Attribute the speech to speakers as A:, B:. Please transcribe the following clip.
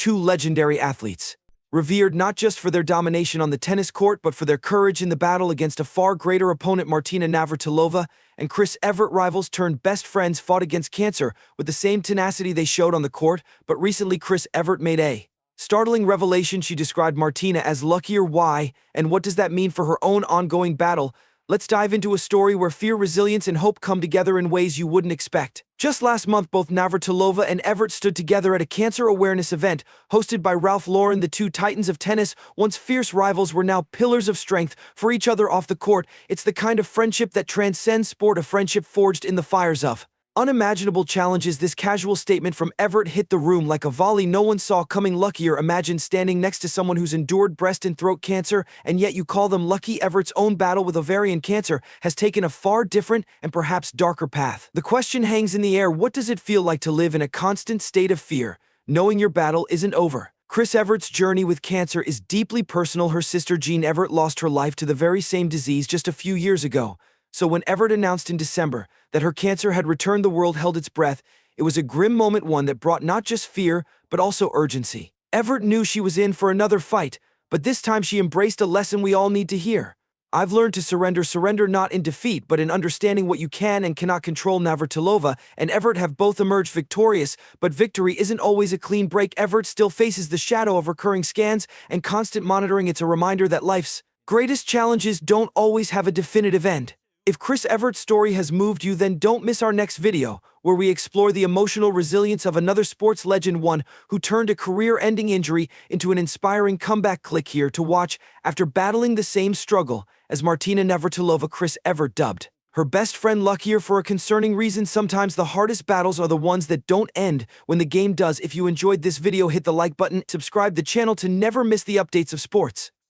A: two legendary athletes. Revered not just for their domination on the tennis court, but for their courage in the battle against a far greater opponent. Martina Navratilova and Chris Evert, rivals turned best friends, fought against cancer with the same tenacity they showed on the court, but recently Chris Evert made a startling revelation. She described Martina as luckier. Why, and what does that mean for her own ongoing battle? Let's dive into a story where fear, resilience, and hope come together in ways you wouldn't expect. Just last month, both Navratilova and Evert stood together at a cancer awareness event hosted by Ralph Lauren. The two titans of tennis, once fierce rivals, were now pillars of strength for each other off the court. It's the kind of friendship that transcends sport, a friendship forged in the fires of unimaginable challenges. This casual statement from Evert hit the room like a volley no one saw coming. Luckier. Imagine standing next to someone who's endured breast and throat cancer, and yet you call them lucky. Evert's own battle with ovarian cancer has taken a far different and perhaps darker path. The question hangs in the air: what does it feel like to live in a constant state of fear, knowing your battle isn't over? Chris Evert's journey with cancer is deeply personal. Her sister Jean Evert lost her life to the very same disease just a few years ago. So when Evert announced in December that her cancer had returned, the world held its breath. It was a grim moment, one that brought not just fear, but also urgency. Evert knew she was in for another fight, but this time she embraced a lesson we all need to hear. I've learned to surrender not in defeat, but in understanding what you can and cannot control. Navratilova and Evert have both emerged victorious, but victory isn't always a clean break. Evert still faces the shadow of recurring scans and constant monitoring. It's a reminder that life's greatest challenges don't always have a definitive end. If Chris Evert's story has moved you, then don't miss our next video, where we explore the emotional resilience of another sports legend, one who turned a career-ending injury into an inspiring comeback. Click here to watch. After battling the same struggle as Martina Navratilova, Chris Evert dubbed her best friend luckier for a concerning reason. Sometimes the hardest battles are the ones that don't end when the game does. If you enjoyed this video, hit the like button, subscribe the channel to never miss the updates of sports.